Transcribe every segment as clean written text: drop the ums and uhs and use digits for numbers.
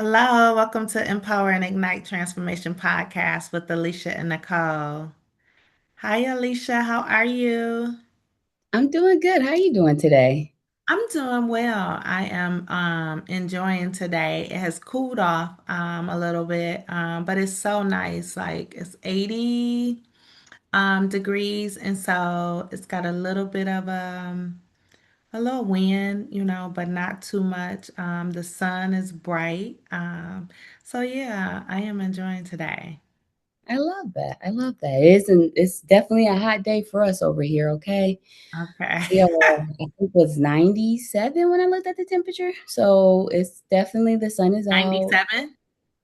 Hello, welcome to Empower and Ignite Transformation Podcast with Alicia and Nicole. Hi, Alicia, how are you? I'm doing good. How are you doing today? I'm doing well. I am enjoying today. It has cooled off a little bit, but it's so nice. Like it's 80 degrees, and so it's got a little bit of a little wind, but not too much. The sun is bright. So yeah, I am enjoying today. I love that. I love that. It's definitely a hot day for us over here, okay? Okay. We are, I think it was 97 when I looked at the temperature. So it's definitely the sun is out. 97?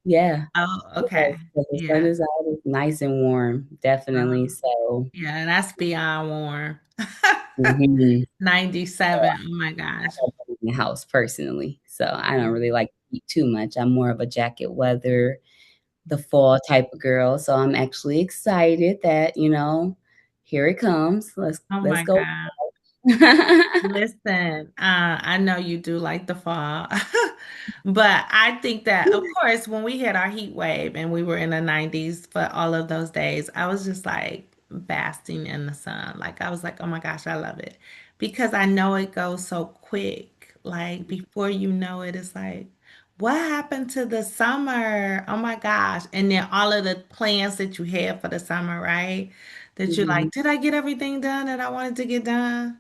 Yeah. Oh, Yeah. okay. So the sun Yeah. is out. It's nice and warm. Definitely. Um, So yeah, that's beyond warm. mhm. 97. Oh my gosh. In the house personally. So I don't Mm. really like heat too much. I'm more of a jacket weather, the fall type of girl. So I'm actually excited that, here it comes. Oh Let's my go. God. Listen, I know you do like the fall, but I think that, of course, when we had our heat wave and we were in the 90s for all of those days, I was just like basking in the sun. Like, I was like, oh my gosh, I love it because I know it goes so quick. Like, before you know it, it's like, what happened to the summer? Oh my gosh. And then all of the plans that you had for the summer, right? That you're Mhm. like, did I get everything done that I wanted to get done?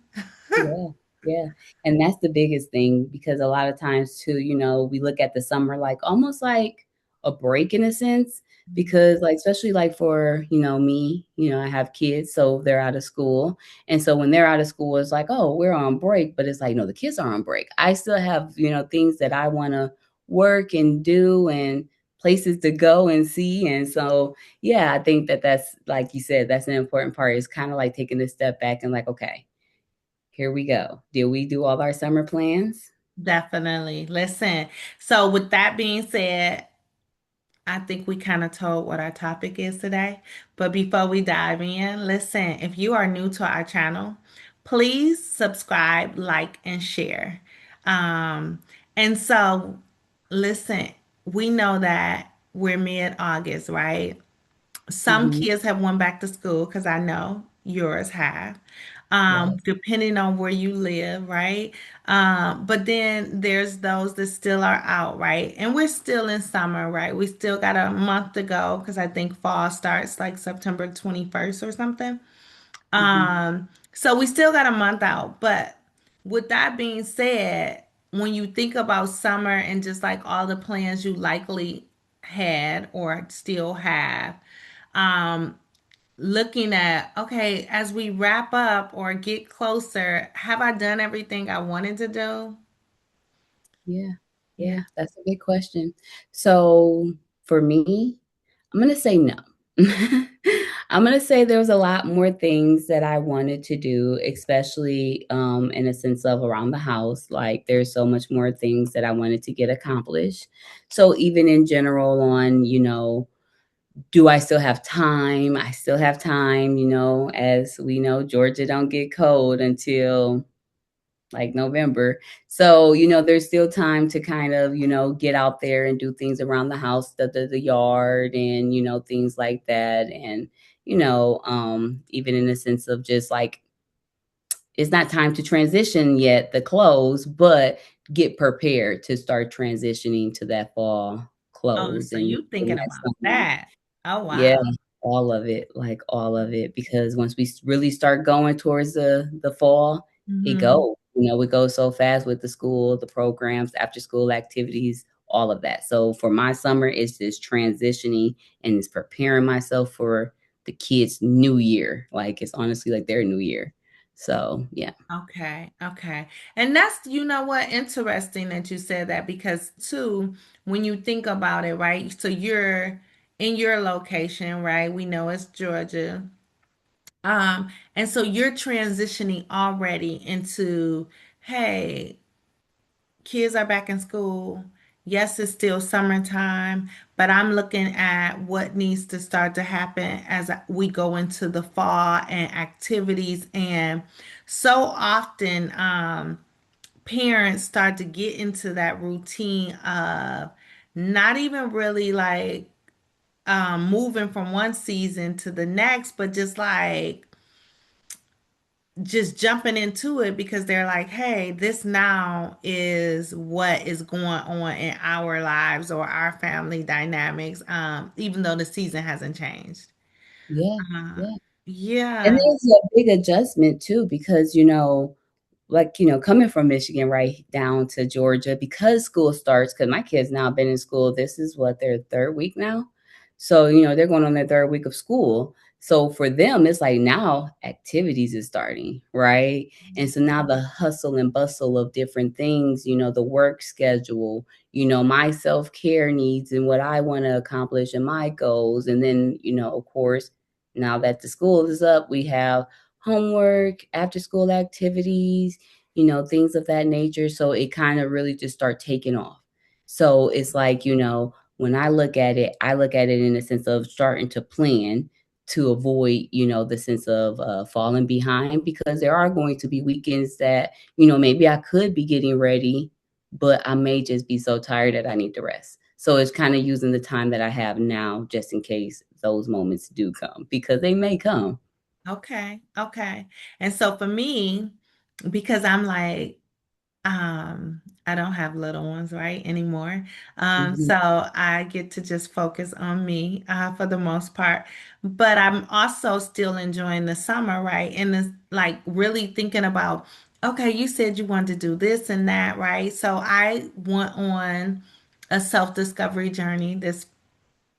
Yeah, yeah, and that's the biggest thing because a lot of times too, we look at the summer like almost like a break in a sense because like especially like for, me, I have kids, so they're out of school. And so when they're out of school, it's like, oh, we're on break, but it's like, no, the kids are on break. I still have, things that I want to work and do and places to go and see. And so, yeah, I think that that's like you said, that's an important part is kind of like taking a step back and like, okay, here we go. Did we do all our summer plans? Definitely. Listen, so with that being said, I think we kind of told what our topic is today. But before we dive in, listen, if you are new to our channel, please subscribe, like, and share. Um, and so, listen, we know that we're mid-August, right? Some Mhm. kids have went back to school because I know yours have, Yes. depending on where you live, right? But then there's those that still are out, right? And we're still in summer, right? We still got a month to go because I think fall starts like September 21st or something. Mhm. So we still got a month out. But with that being said, when you think about summer and just like all the plans you likely had or still have, um, looking at, okay, as we wrap up or get closer, have I done everything I wanted to do? Yeah. Yeah. Yeah, that's a good question. So, for me, I'm gonna say no. I'm gonna say there was a lot more things that I wanted to do, especially, in a sense of around the house, like, there's so much more things that I wanted to get accomplished. So, even in general on, do I still have time? I still have time, as we know, Georgia don't get cold until like November. So, there's still time to kind of, get out there and do things around the house, the yard and, things like that. And, even in the sense of just like it's not time to transition yet, the clothes, but get prepared to start transitioning to that fall Oh, clothes so and you the thinking next about summer. that. Oh, Yeah, wow. all of it, like, all of it, because once we really start going towards the fall, Hmm. it goes so fast with the school, the programs, after school activities, all of that. So, for my summer, it's just transitioning and it's preparing myself for the kids' new year, like, it's honestly like their new year. So, yeah. Okay, okay. And that's, you know what, interesting that you said that because too, when you think about it, right? So you're in your location, right? We know it's Georgia. And so you're transitioning already into, hey, kids are back in school. Yes, it's still summertime, but I'm looking at what needs to start to happen as we go into the fall and activities. And so often, parents start to get into that routine of not even really like moving from one season to the next, but just jumping into it because they're like, hey, this now is what is going on in our lives or our family dynamics, even though the season hasn't changed. Yeah, Uh, yeah. And yeah. there's a big adjustment too because, like, coming from Michigan right down to Georgia because school starts, because my kids now been in school. This is what their third week now. So, they're going on their third week of school. So for them, it's like now activities is starting, right? And so now the hustle and bustle of different things, the work schedule, my self-care needs and what I want to accomplish and my goals. And then, of course, now that the school is up, we have homework, after school activities, things of that nature. So it kind of really just start taking off. So it's like, when I look at it in the sense of starting to plan to avoid, the sense of falling behind because there are going to be weekends that, maybe I could be getting ready, but I may just be so tired that I need to rest. So it's kind of using the time that I have now just in case those moments do come because they may come. Okay. Okay. And so for me, because I'm like, I don't have little ones, right, anymore. Mhm, So I get to just focus on me, for the most part. But I'm also still enjoying the summer, right? And it's like really thinking about, okay, you said you wanted to do this and that, right? So I went on a self-discovery journey this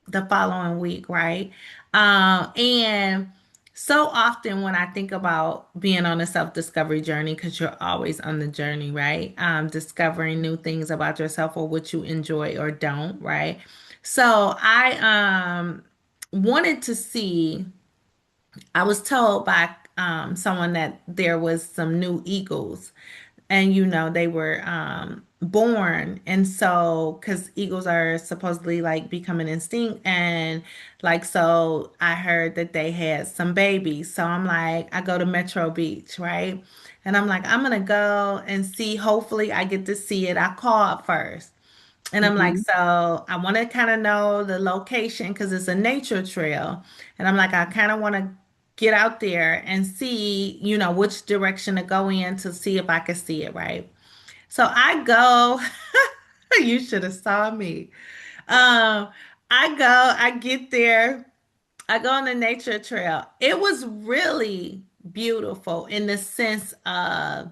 the following week, right? And so often when I think about being on a self-discovery journey, because you're always on the journey, right? Discovering new things about yourself or what you enjoy or don't, right? So I wanted to see, I was told by someone that there was some new eagles and they were born, and so because eagles are supposedly like becoming extinct, and like so I heard that they had some babies, so I'm like, I go to Metro Beach, right? And I'm like, I'm gonna go and see, hopefully I get to see it. I called first and I'm like, mhm, so I want to kind of know the location because it's a nature trail. And I'm like, I kind of want to get out there and see, which direction to go in to see if I can see it, right? So I go, you should have saw me. Um, I get there, I go on the nature trail. It was really beautiful in the sense of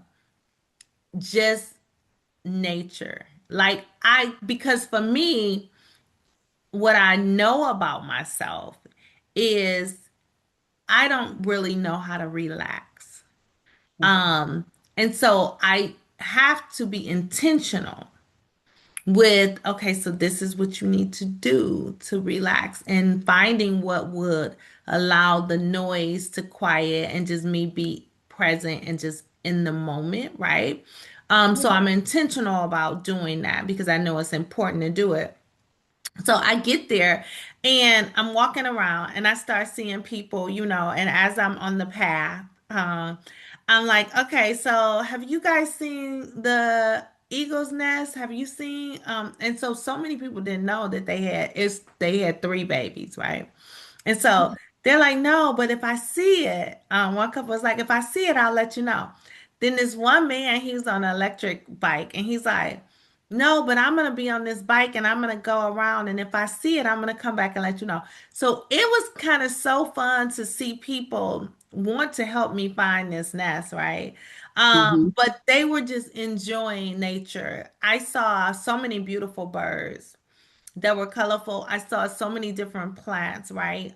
just nature. Because for me, what I know about myself is I don't really know how to relax. okay, And so I have to be intentional with, okay, so this is what you need to do to relax and finding what would allow the noise to quiet and just me be present and just in the moment, right? So yeah, I'm intentional about doing that because I know it's important to do it. So I get there and I'm walking around and I start seeing people, and as I'm on the path, I'm like, okay, so have you guys seen the eagle's nest? Have you seen and so many people didn't know that they had three babies, right? And so they're like, no, but if I see it, one couple was like, if I see it, I'll let you know. Then this one man, he was on an electric bike, and he's like, no, but I'm gonna be on this bike and I'm gonna go around, and if I see it, I'm gonna come back and let you know. So it was kind of so fun to see people want to help me find this nest, right? mhm, But they were just enjoying nature. I saw so many beautiful birds that were colorful. I saw so many different plants, right?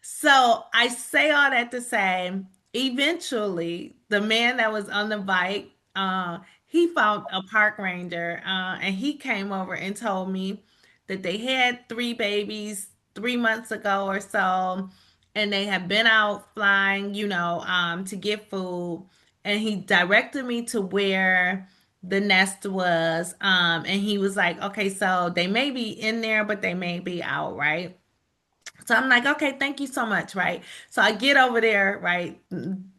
So I say all that to say, eventually, the man that was on the bike, he found a park ranger, and he came over and told me that they had three babies 3 months ago or so, and they had been out flying, to get food, and he directed me to where the nest was, and he was like, okay, so they may be in there but they may be out, right? So I'm like, okay, thank you so much, right? So I get over there, right?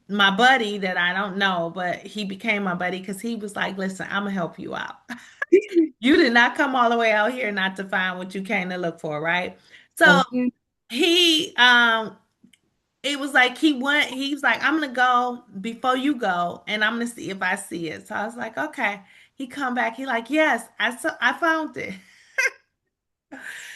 my buddy that I don't know, but he became my buddy because he was like, listen, I'm gonna help you out. You did not come all the way out here not to find what you came to look for, right? So Okay. he it was like he was like, I'm gonna go before you go and I'm gonna see if I see it. So I was like, okay. He come back, he like, yes, I found it.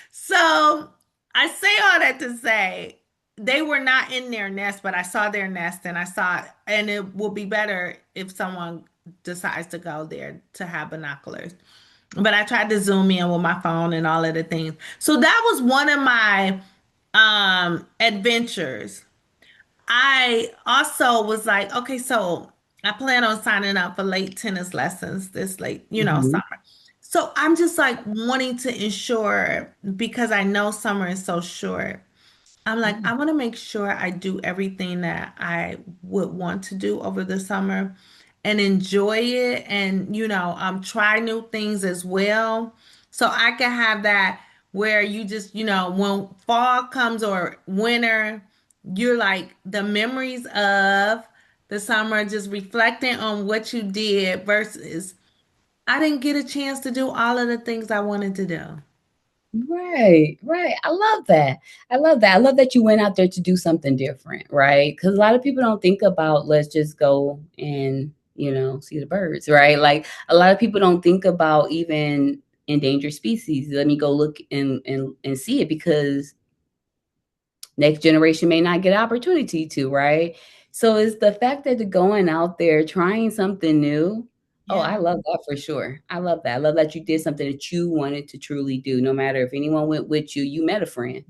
So I say all that to say they were not in their nest, but I saw their nest and I saw it, and it will be better if someone decides to go there to have binoculars. But I tried to zoom in with my phone and all of the things. So that was one of my adventures. I also was like, okay, so I plan on signing up for late tennis lessons this late, Mhm. summer. So I'm just like wanting to ensure because I know summer is so short. I'm like, Yeah. I want to make sure I do everything that I would want to do over the summer and enjoy it and, try new things as well. So I can have that where you just, when fall comes or winter, you're like the memories of the summer, just reflecting on what you did versus I didn't get a chance to do all of the things I wanted to do. Right, right. I love that. I love that. I love that you went out there to do something different, right? Because a lot of people don't think about let's just go and, see the birds, right? Like a lot of people don't think about even endangered species. Let me go look and see it because next generation may not get opportunity to, right? So it's the fact that they're going out there trying something new. Oh, Yeah. I love that for sure. I love that. I love that you did something that you wanted to truly do. No matter if anyone went with you, you met a friend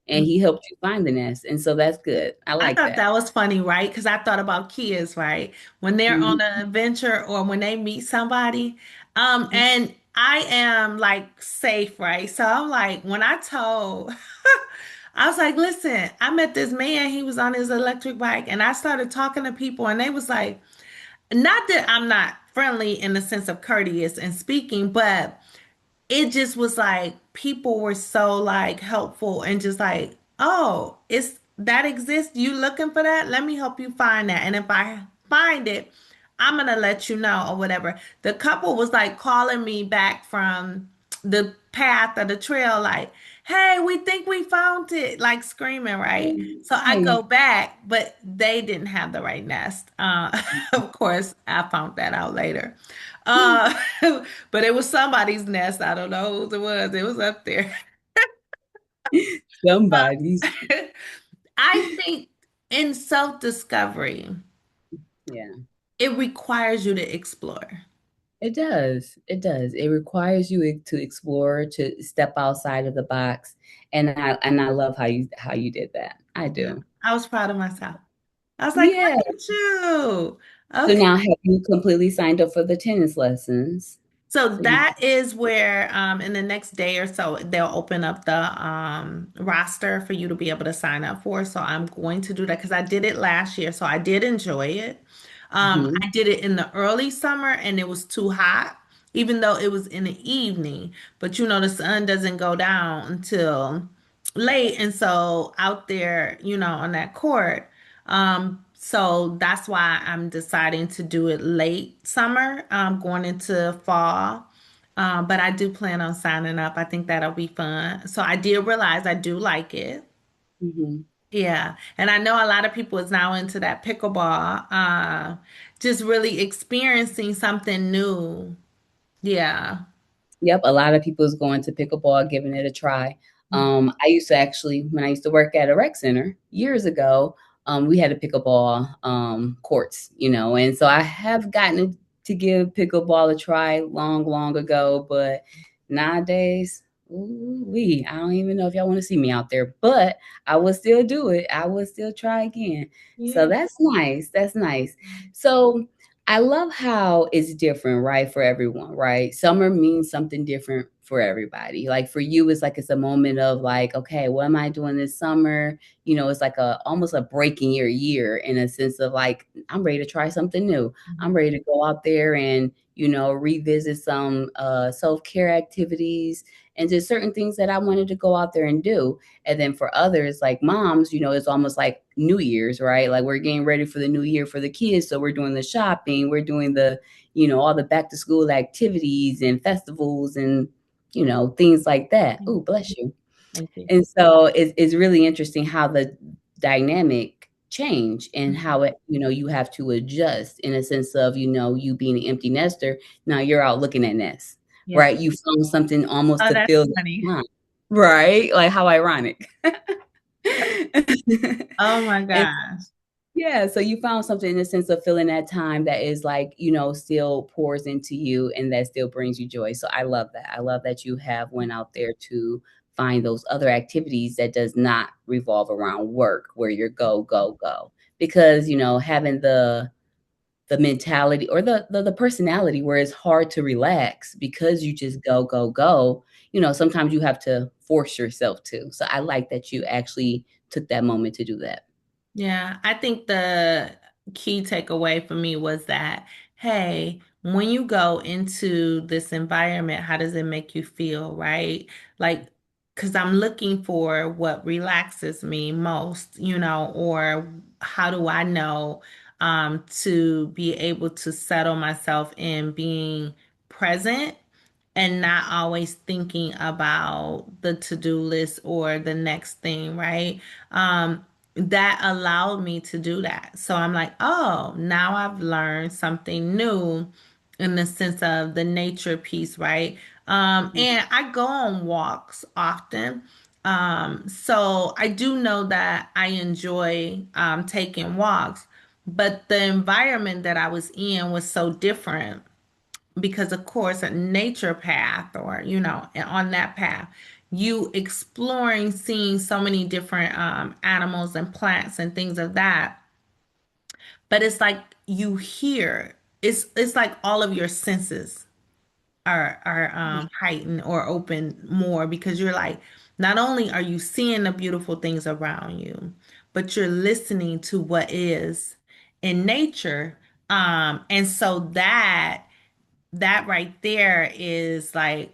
and he helped you find the nest. And so that's good. I I like thought that. that was funny, right? Because I thought about kids, right? When they're on Mhm. an adventure or when they meet somebody. And I am like safe, right? So I'm like, when I told, I was like, listen, I met this man, he was on his electric bike, and I started talking to people, and they was like, not that I'm not friendly in the sense of courteous and speaking, but it just was like people were so like helpful and just like, oh, it's that exists. You looking for that? Let me help you find that. And if I find it, I'm gonna let you know or whatever. The couple was like calling me back from the path of the trail, like, hey, we think we found it, like screaming, right? So I Right. go back, but they didn't have the right nest. Of course, I found that out later. Uh, but it was somebody's nest. I don't know whose it was. It was up there. Somebody's. I think in self-discovery, Yeah. it requires you to explore. It does. It does. It requires you to explore, to step outside of the box. And I love how you did that. I Yeah, do. I was proud of myself. I was like, Yeah. look at you. So Okay. now have you completely signed up for the tennis lessons? So So you that is where in the next day or so they'll open up the roster for you to be able to sign up for. So I'm going to do that because I did it last year, so I did enjoy it. mhm, I did it in the early summer and it was too hot, even though it was in the evening. But the sun doesn't go down until late, and so out there, on that court. So that's why I'm deciding to do it late summer, going into fall. But I do plan on signing up. I think that'll be fun. So I did realize I do like it. mhm. Yeah. And I know a lot of people is now into that pickleball, just really experiencing something new. Yeah. Yep, a lot of people is going to pickleball, giving it a try. I used to actually, when I used to work at a rec center years ago, we had a pickleball courts, and so I have gotten to give pickleball a try long, long ago, but nowadays, ooh, I don't even know if y'all want to see me out there, but I will still do it. I will still try again. So Yeah. that's nice. That's nice. So I love how it's different, right, for everyone, right? Summer means something different for everybody. Like for you, it's like it's a moment of like, okay, what am I doing this summer? You know, it's like a almost a break in your year in a sense of like, I'm ready to try something new. I'm Mhm. ready to go out there and, you know, revisit some self-care activities and just certain things that I wanted to go out there and do. And then for others, like moms, you know, it's almost like New Year's, right? Like we're getting ready for the new year for the kids. So we're doing the shopping, we're doing the, you know, all the back to school activities and festivals and, you know, things like that. Oh, bless you. Thank you. And so it's really interesting how the dynamic change and Mhm. how it, you know, you have to adjust in a sense of, you know, you being an empty nester. Now you're out looking at nests, Yeah. right? You found something almost Oh, to that's fill the funny. time, right? Like how ironic. Oh my And gosh. yeah, so you found something in the sense of filling that time that is like, you know, still pours into you and that still brings you joy. So I love that. I love that you have went out there to find those other activities that does not revolve around work where you're go, go, go. Because, you know, having the mentality or the personality where it's hard to relax because you just go, go, go, you know, sometimes you have to force yourself to. So I like that you actually took that moment to do that. Yeah, I think the key takeaway for me was that, hey, when you go into this environment, how does it make you feel, right? Like, because I'm looking for what relaxes me most, or how do I know to be able to settle myself in being present and not always thinking about the to-do list or the next thing, right? That allowed me to do that. So I'm like, oh, now I've learned something new in the sense of the nature piece, right? And I go on walks often. So I do know that I enjoy taking walks, but the environment that I was in was so different because of course a nature path or on that path you exploring seeing so many different animals and plants and things of that, but it's like you hear it's like all of your senses are heightened or open more because you're like not only are you seeing the beautiful things around you, but you're listening to what is in nature, and so that right there is like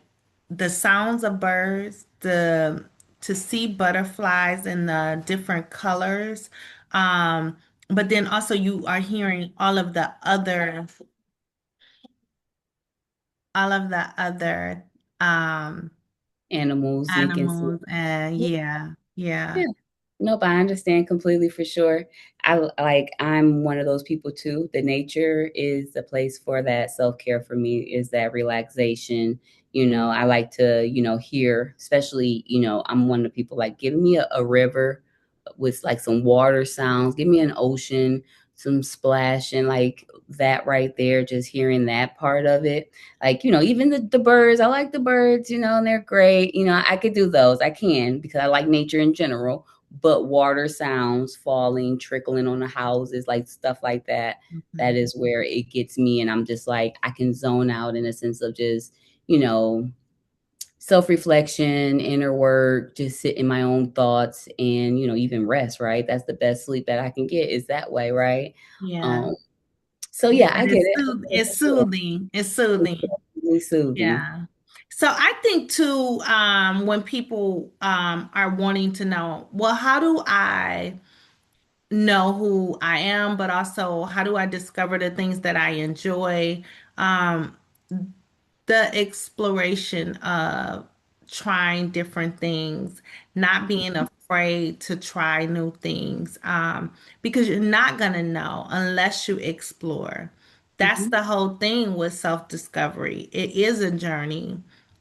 the sounds of birds, the to see butterflies in the different colors. Um, but then also you are hearing all of the other um Animals you can see. animals, and yeah, yeah. Yeah. Nope, I understand completely for sure. I'm one of those people too. The nature is the place for that self-care for me, is that relaxation. You know, I like to, you know, hear, especially, you know, I'm one of the people like give me a river with like some water sounds, give me an ocean, some splashing, like that right there, just hearing that part of it. Like, you know, even the birds, I like the birds, you know, and they're great. You know, I could do those. I can because I like nature in general, but water sounds falling, trickling on the houses, like stuff like that. That Mhm. is where it gets me. And I'm just like, I can zone out in a sense of just, you know, self reflection, inner work, just sit in my own thoughts and, you know, even rest, right? That's the best sleep that I can get is that way, right? Yeah. Um, so Yeah, yeah, I get it. it's soothing. It's It's soothing. definitely soothing. Yeah. So I think too, when people are wanting to know, well, how do I know who I am, but also how do I discover the things that I enjoy? Um, the exploration of trying different things, not being afraid to try new things, because you're not going to know unless you explore. That's Mhm, the whole thing with self-discovery. It is a journey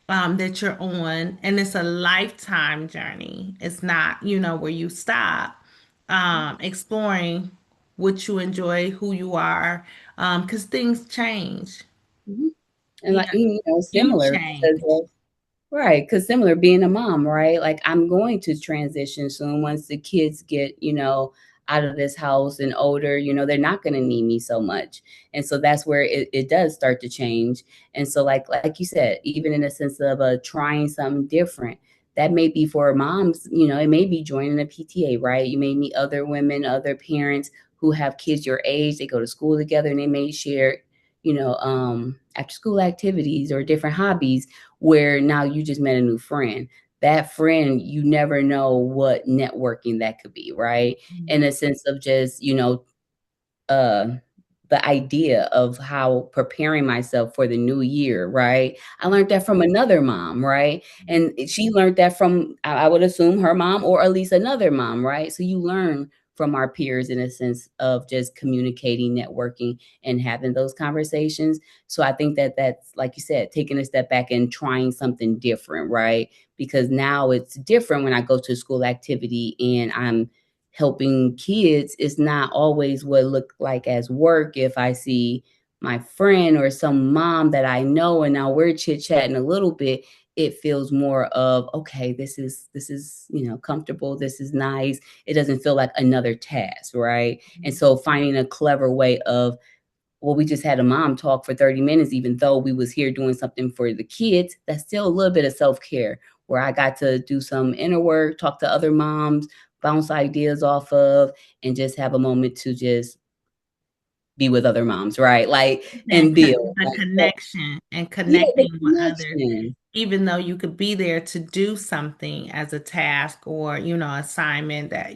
that you're on, and it's a lifetime journey. It's not, where you stop exploring what you enjoy, who you are, because things change. mhm. And like, Yeah, you know, you similar because change. of right, because similar being a mom, right? Like I'm going to transition soon once the kids get, you know, out of this house and older, they're not going to need me so much. And so that's where it does start to change. And so like you said, even in a sense of trying something different, that may be for moms, it may be joining a PTA, right? You may meet other women, other parents who have kids your age. They go to school together and they may share, after school activities or different hobbies where now you just met a new friend. That friend, you never know what networking that could be, right? In a sense of just, uh the idea of how preparing myself for the new year, right? I learned that from another mom, right? And she learned that from, I would assume, her mom or at least another mom, right? So you learn from our peers in a sense of just communicating, networking, and having those conversations. So I think that that's, like you said, taking a step back and trying something different, right? Because now it's different when I go to a school activity and I'm helping kids. Is not always what it look like as work. If I see my friend or some mom that I know and now we're chit-chatting a little bit, it feels more of, okay, this is, comfortable, this is nice. It doesn't feel like another task, right? And so finding a clever way of, well, we just had a mom talk for 30 minutes, even though we was here doing something for the kids. That's still a little bit of self-care where I got to do some inner work, talk to other moms, bounce ideas off of, and just have a moment to just be with other moms, right? Like, And and build. the Like, so, connection and yeah, the connecting with others, connection. even though you could be there to do something as a task or, assignment that,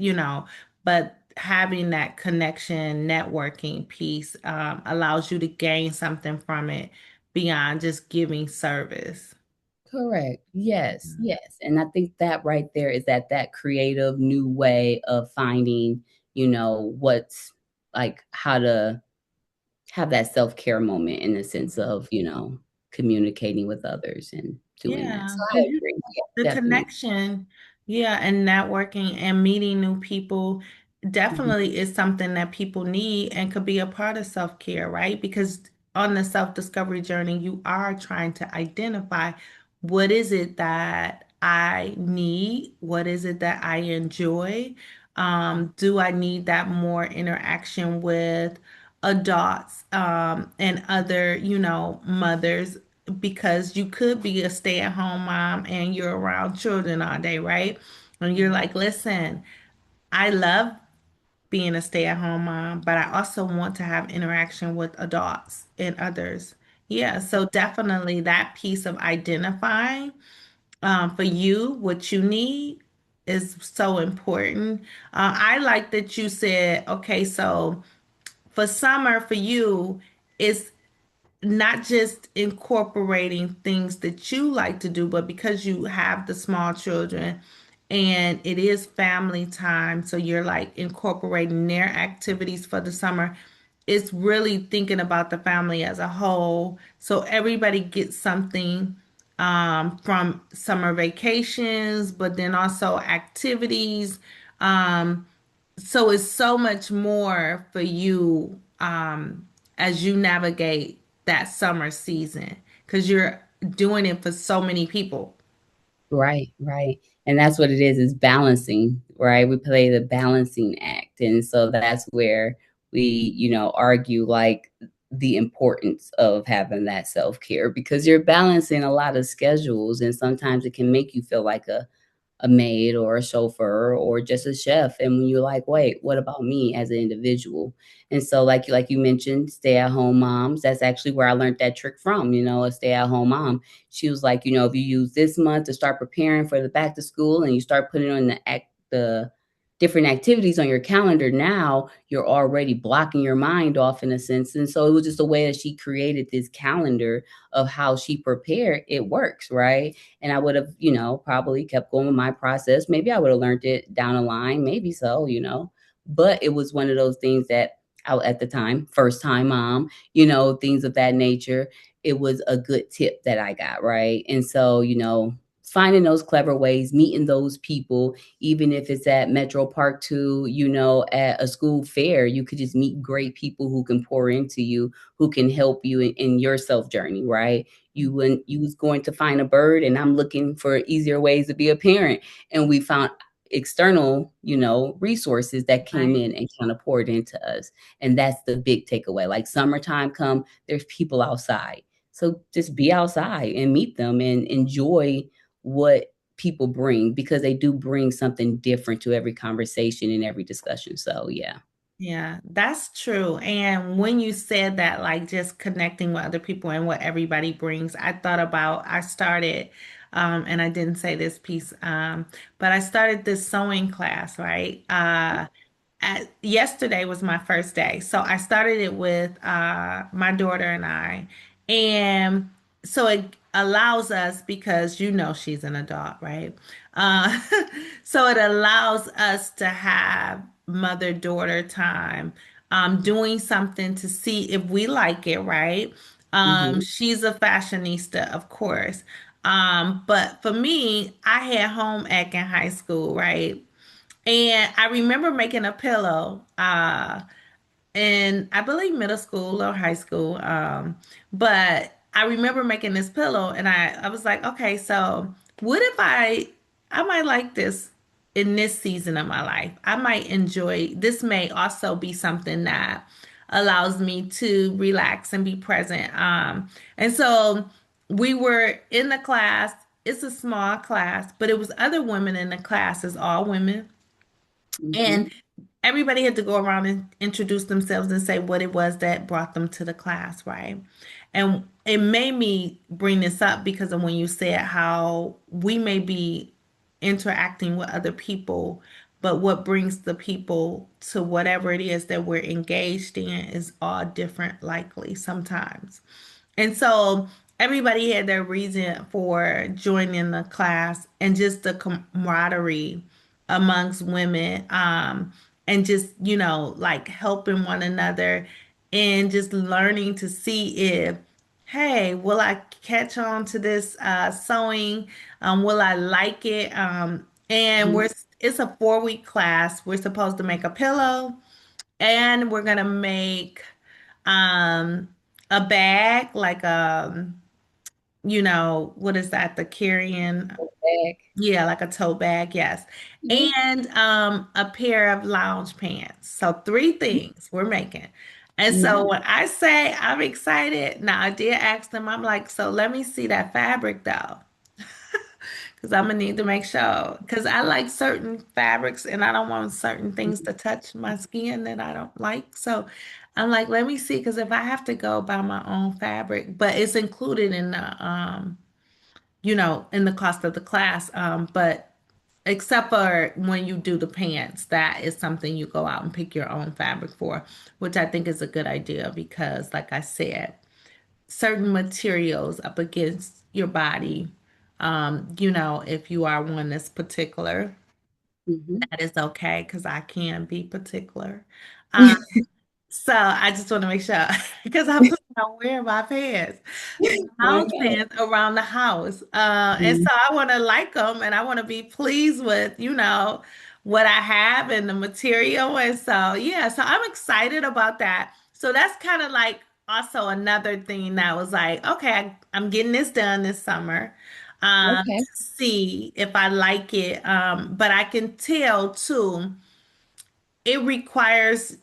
but having that connection, networking piece allows you to gain something from it beyond just giving service. Correct. Yes, yes. And I think that right there is that creative new way of finding, what's like how to have that self-care moment in the sense of, communicating with others and doing that. Yeah, So I because agree. the Yeah, definitely. connection, yeah, and networking and meeting new people Mhm. definitely is something that people need and could be a part of self-care, right? Because on the self-discovery journey, you are trying to identify what is it that I need? What is it that I enjoy? Do I need that more interaction with adults and other, mothers? Because you could be a stay-at-home mom and you're around children all day, right? And you're like, listen, I love being a stay-at-home mom, but I also want to have interaction with adults and others. Yeah, so definitely that piece of identifying for you what you need is so important. I like that you said, okay, so for summer for you, it's not just incorporating things that you like to do, but because you have the small children and it is family time, so you're like incorporating their activities for the summer. It's really thinking about the family as a whole. So everybody gets something from summer vacations, but then also activities. Um, so it's so much more for you as you navigate that summer season because you're doing it for so many people. Right, right. And that's what it is balancing, right? We play the balancing act. And so that's where we, argue like the importance of having that self-care because you're balancing a lot of schedules and sometimes it can make you feel like a maid or a chauffeur or just a chef. And when you're like, wait, what about me as an individual? And so like you mentioned, stay-at-home moms, that's actually where I learned that trick from, a stay-at-home mom. She was like, if you use this month to start preparing for the back to school and you start putting on the different activities on your calendar, now you're already blocking your mind off in a sense. And so it was just a way that she created this calendar of how she prepared. It works, right? And I would have, probably kept going with my process. Maybe I would have learned it down the line, maybe so, but it was one of those things that I, at the time, first time mom, things of that nature. It was a good tip that I got, right? And so, finding those clever ways, meeting those people, even if it's at Metro Park to, at a school fair, you could just meet great people who can pour into you, who can help you in your self journey, right? You was going to find a bird and I'm looking for easier ways to be a parent, and we found external, resources that came Right. in and kind of poured into us. And that's the big takeaway. Like summertime come, there's people outside. So just be outside and meet them and enjoy what people bring, because they do bring something different to every conversation and every discussion. So yeah. Yeah, that's true. And when you said that, like just connecting with other people and what everybody brings, I thought about, I started, and I didn't say this piece, but I started this sewing class, right? Yesterday was my first day. So I started it with my daughter and I. And so it allows us, because you know she's an adult, right? Uh, so it allows us to have mother-daughter time, doing something to see if we like it, right? Hmm. She's a fashionista, of course. But for me, I had home ec in high school, right? And I remember making a pillow in, I believe, middle school or high school. But I remember making this pillow and I was like, okay, so what if I might like this in this season of my life. I might enjoy this, may also be something that allows me to relax and be present. And so we were in the class. It's a small class, but it was other women in the class, it's all women. And Hmm. everybody had to go around and introduce themselves and say what it was that brought them to the class, right? And it made me bring this up because of when you said how we may be interacting with other people, but what brings the people to whatever it is that we're engaged in is all different, likely sometimes. And so everybody had their reason for joining the class and just the camaraderie amongst women, and just, like helping one another and just learning to see if, hey, will I catch on to this sewing? Will I like it? And Hmm. it's a 4 week class. We're supposed to make a pillow and we're gonna make um a bag, like what is that, the carrying, Back. yeah, like a tote bag, yes. Yeah. And a pair of lounge pants. So three things we're making. And so Nice. when I say I'm excited, now I did ask them, I'm like, so let me see that fabric though. Because I'm gonna need to make sure. Because I like certain fabrics and I don't want certain things to touch my skin that I don't like. So I'm like, let me see. Because if I have to go buy my own fabric, but it's included in in the cost of the class. But except for when you do the pants, that is something you go out and pick your own fabric for, which I think is a good idea because, like I said, certain materials up against your body. If you are one that's particular, Hmm. that is okay because I can be particular. Um, so I just want to make sure because I plan on wearing my pants, I lounge know. pants around the house. And Mhm. so I want to like them and I want to be pleased with, what I have and the material. And so, yeah, so I'm excited about that. So that's kind of like also another thing that was like, okay, I'm getting this done this summer. Okay. To see if I like it. But I can tell too, it requires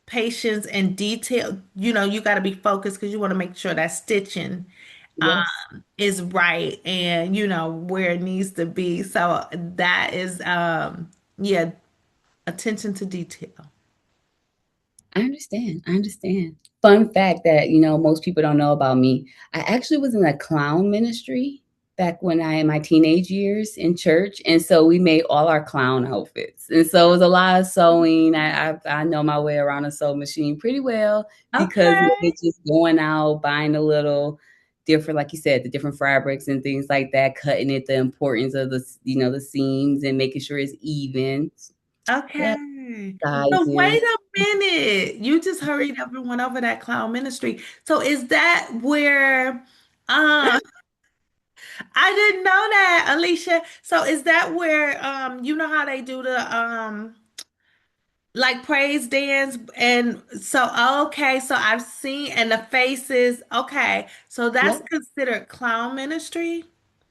patience and detail. You got to be focused because you want to make sure that stitching Yes. is right and where it needs to be. So that is yeah, attention to detail. I understand. I understand. Fun fact that, most people don't know about me. I actually was in a clown ministry back when I in my teenage years in church. And so we made all our clown outfits. And so it was a lot of sewing. I know my way around a sewing machine pretty well because of Okay. it, just going out, buying a little different, like you said, the different fabrics and things like that, cutting it, the importance of the seams and making sure it's even. Yeah, Okay. So wait sizes. a minute. You just hurried up and went over that clown ministry. So is that where I didn't know that, Alicia. So is that where you know how they do the like praise dance? And so okay, so I've seen, and the faces, okay, so that's Yep. considered clown ministry.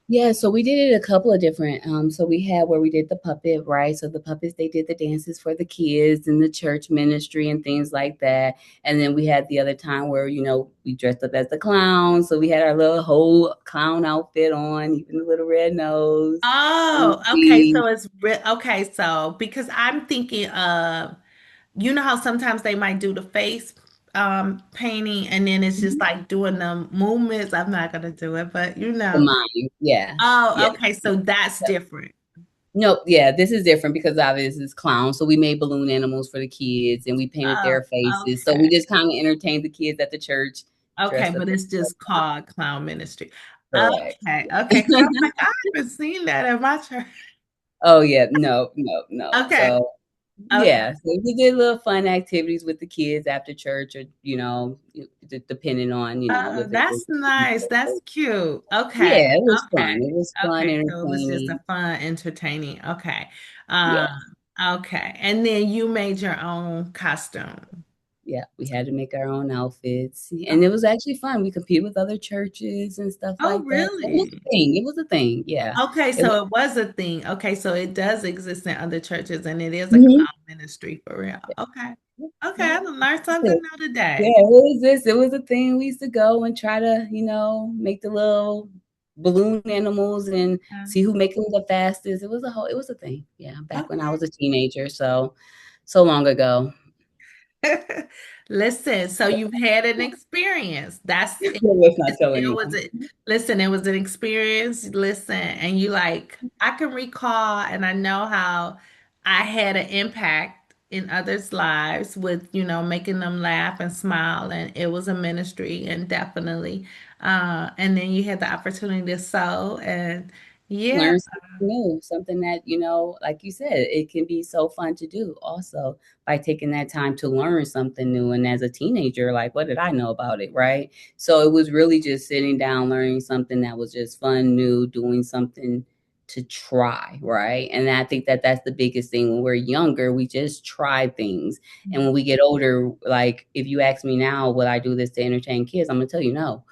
Yeah, so we did it a couple of different, so we had where we did the puppet, right? So the puppets, they did the dances for the kids and the church ministry and things like that. And then we had the other time where, we dressed up as the clown. So we had our little whole clown outfit on, even the little red nose. And Oh, okay. we, Okay. So because I'm thinking of, you know how sometimes they might do the face painting and then it's just Mhm. like doing the movements. I'm not gonna do it, but you The know. mime, yeah, Oh, yeah. okay. So that's different. Nope, yeah, this is different because obviously it's clowns. So we made balloon animals for the kids and we painted Oh, their faces. So we okay. just kind of entertained the kids at the church Okay, dressed up but as it's just called clown ministry. correct. Okay, okay. Because I'm like, I haven't seen that at my church. Oh yeah, no, no, no. Okay, So okay. yeah, so we did little fun activities with the kids after church, or depending on Oh, if it was. that's nice. That's cute. Okay, Yeah, it was fun. okay, It was fun, okay. So it was just a entertaining. fun, entertaining. Okay. Yeah, Um, okay. And then you made your own costume. yeah. We had to make our own outfits, Oh, and it was actually fun. We competed with other churches and stuff oh, like that. So it was really? a thing. It was a thing. Yeah. Okay, It was. so it was a thing. Okay, so it does exist in other churches and it is a Mhm. clown ministry for real. Okay. Yeah, Okay, yeah. I learned That's something it. new Yeah, today. it was this. It was a thing. We used to go and try to, make the little balloon animals and see who make them the fastest. It was a thing. Yeah, back when I Okay. was a teenager, so long ago. Listen, so you've had an experience. Let's not tell It was anyone. listen, it was an experience. Listen, and you like, I can recall and I know how I had an impact in others' lives with, making them laugh and smile. And it was a ministry and definitely. And then you had the opportunity to sew and yeah. Learn something new, something that, like you said, it can be so fun to do also by taking that time to learn something new. And as a teenager, like, what did I know about it? Right. So it was really just sitting down, learning something that was just fun, new, doing something to try. Right. And I think that that's the biggest thing. When we're younger, we just try things. And when we get older, like, if you ask me now, will I do this to entertain kids? I'm going to tell you no.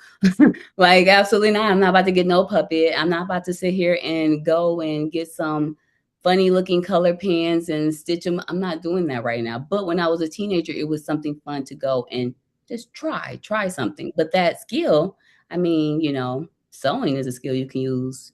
Like, absolutely not. I'm not about to get no puppet. I'm not about to sit here and go and get some funny looking color pens and stitch them. I'm not doing that right now. But when I was a teenager, it was something fun to go and just try something. But that skill, I mean, sewing is a skill you can use,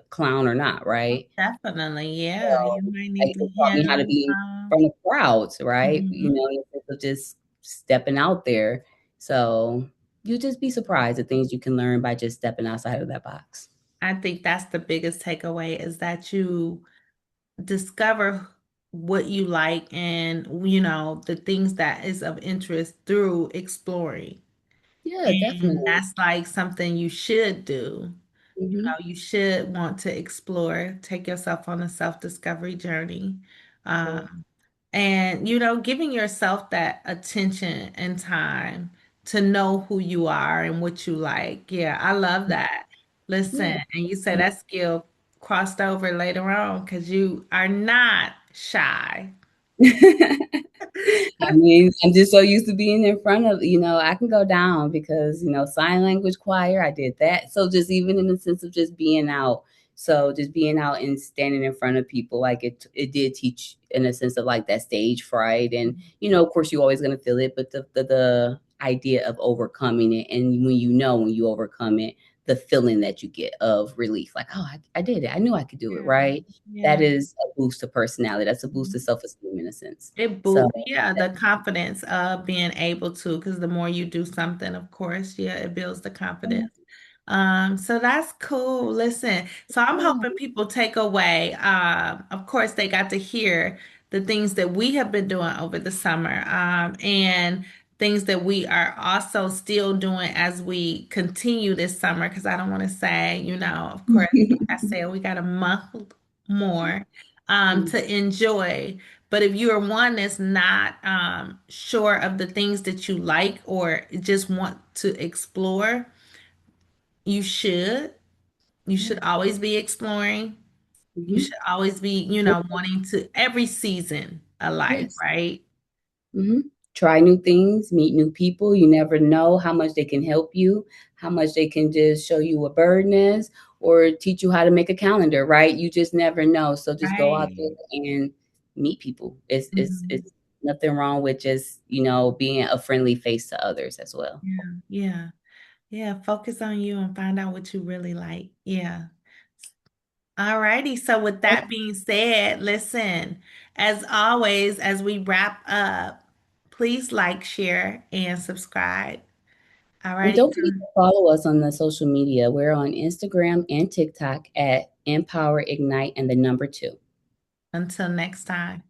clown or not, right? Definitely, yeah. So, You might like, need to it taught me how to hem be in some. front of crowds, right? Mhm. Instead of just stepping out there. So you just be surprised at things you can learn by just stepping outside of that box. I think that's the biggest takeaway is that you discover what you like and the things that is of interest through exploring. Yeah, And definitely. that's like something you should do. Mhm. You should want to explore, take yourself on a self-discovery journey. Sure. Um, and, giving yourself that attention and time to know who you are and what you like. Yeah, I love that. Listen, Yeah. and you said that skill crossed over later on because you are not shy. I mean, I'm just so used to being in front of, I can go down because, sign language choir, I did that. So just even in the sense of just being out. So just being out and standing in front of people, like it did teach in a sense of like that stage fright. And, of course you're always gonna feel it, but the idea of overcoming it, and when you overcome it, the feeling that you get of relief, like, oh, I did it. I knew I could do it, Yeah, right? That yeah. is a boost to personality. That's a boost to self-esteem in a sense. It So boosts, yeah, the confidence of being able to, because the more you do something, of course, yeah, it builds the confidence. So that's cool. Listen, so I'm yeah. hoping people take away, of course, they got to hear the things that we have been doing over the summer, and things that we are also still doing as we continue this summer, because I don't want to say, of course, like I said, we got a month more, to enjoy. But if you're one that's not sure of the things that you like or just want to explore, you should. You Yeah. should always be exploring. You Mhm. should always be, wanting to every season of life, Yes. right? Mhm. Try new things, meet new people. You never know how much they can help you, how much they can just show you what burden is, or teach you how to make a calendar, right? You just never know. So just go out there Right. and meet people. Mhm. It's nothing wrong with just, you know, being a friendly face to others as well. Yeah. Yeah. Yeah. Focus on you and find out what you really like. Yeah. All righty. So with that being said, listen, as always, as we wrap up, please like, share, and subscribe. All And righty. don't forget to follow us on the social media. We're on Instagram and TikTok at Empower Ignite and the number 2. Until next time.